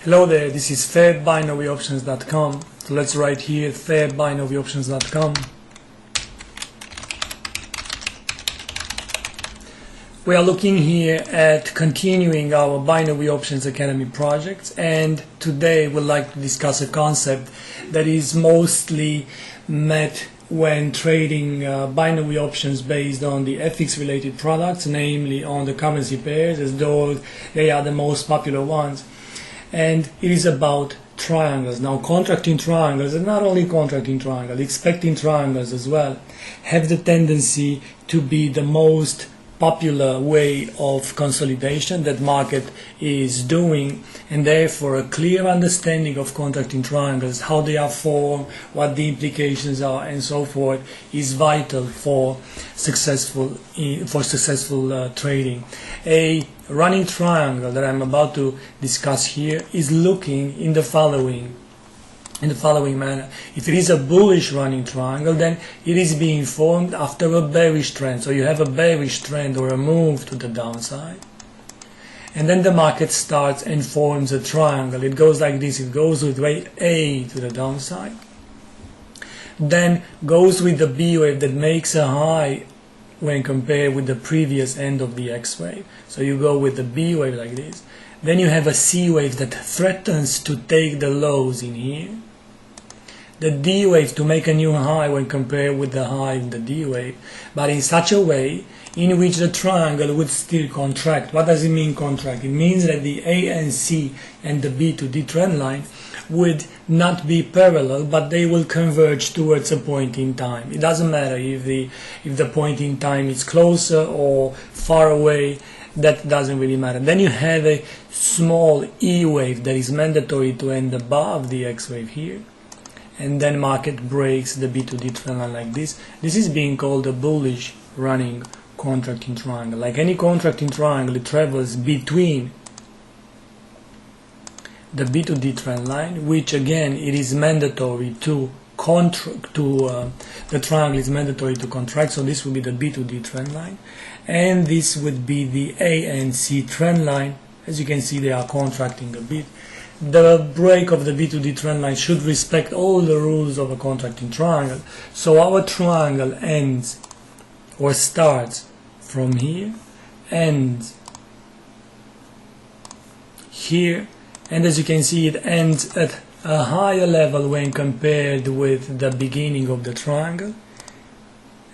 Hello there, this is fairbinaryoptions.com. So let's write here fairbinaryoptions.com. We are looking here at continuing our Binary Options Academy projects, and today we'd like to discuss a concept that is mostly met when trading binary options based on the FX related products, namely on the currency pairs, as though they are the most popular ones. And it is about triangles. Now, contracting triangles, and not only contracting triangles, expecting triangles as well, have the tendency to be the most popular way of consolidation that market is doing, and therefore a clear understanding of contracting triangles, how they are formed, what the implications are, and so forth, is vital for successful trading. A running triangle that I'm about to discuss here is looking in the following manner. If it is a bullish running triangle, then it is being formed after a bearish trend. So you have a bearish trend or a move to the downside, and then the market starts and forms a triangle. It goes like this. It goes with wave A to the downside, then goes with the B wave that makes a high when compared with the previous end of the X wave. So you go with the B wave like this. Then you have a C wave that threatens to take the lows in here. The D wave to make a new high when compared with the high in the D wave, but in such a way in which the triangle would still contract. What does it mean, contract? It means that the A and C and the B to D trend line would not be parallel, but they will converge towards a point in time. It doesn't matter if the point in time is closer or far away. That doesn't really matter. Then you have a small E wave that is mandatory to end above the X wave here, and then market breaks the B to D trend line like this. This is being called a bullish running contracting triangle. Like any contracting triangle, it travels between the B to D trend line, which again it is mandatory to contract the triangle is mandatory to contract. So this would be the B to D trend line, and this would be the A and C trend line. As you can see, they are contracting a bit. The break of the B to D trend line should respect all the rules of a contracting triangle. So our triangle ends or starts from here, ends here, and as you can see, it ends at a higher level when compared with the beginning of the triangle.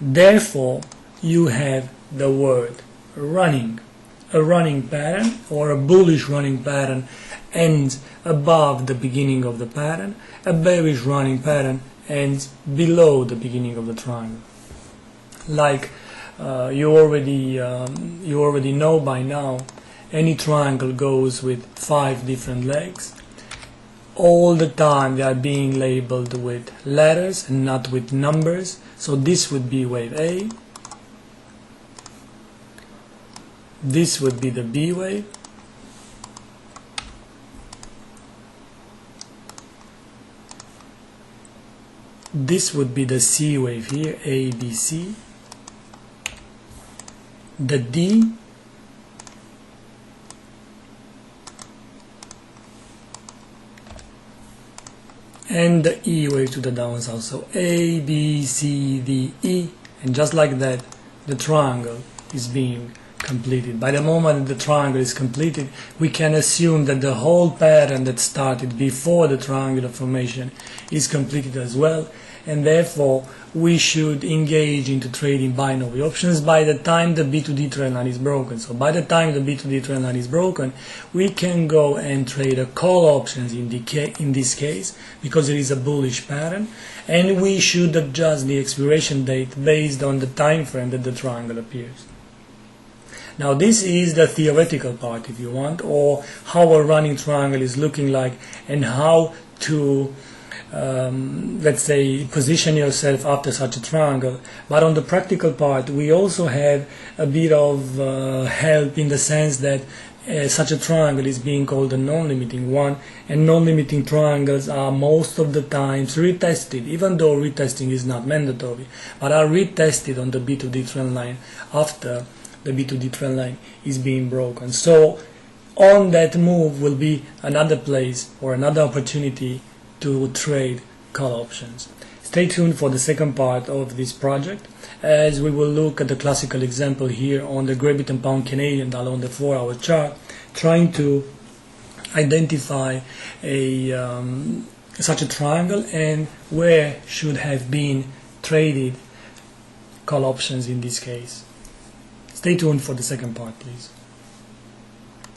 Therefore, you have the word running. A running pattern or a bullish running pattern ends above the beginning of the pattern. A bearish running pattern ends below the beginning of the triangle. Like you already know by now, any triangle goes with 5 different legs. All the time they are being labeled with letters and not with numbers. So this would be wave A, this would be the B wave, this would be the C wave here, A, B, C, the D, and the E wave to the downside. So A, B, C, D, E, and just like that, the triangle is being completed. By the moment the triangle is completed, we can assume that the whole pattern that started before the triangular formation is completed as well, and therefore we should engage into trading binary options by the time the B to D trend line is broken. So by the time the B to D trend line is broken, we can go and trade a call options in this case, because it is a bullish pattern, and we should adjust the expiration date based on the time frame that the triangle appears. Now this is the theoretical part, if you want, or how a running triangle is looking like, and how to let's say position yourself after such a triangle. But on the practical part, we also have a bit of help, in the sense that such a triangle is being called a non-limiting one, and non-limiting triangles are most of the times retested, even though retesting is not mandatory, but are retested on the B to D trend line after the B to D trend line is being broken. So on that move will be another place or another opportunity to trade call options. Stay tuned for the second part of this project, as we will look at the classical example here on the Great Britain Pound Canadian dollar on the 4-hour chart, trying to identify such a triangle and where should have been traded call options in this case. Stay tuned for the second part, please.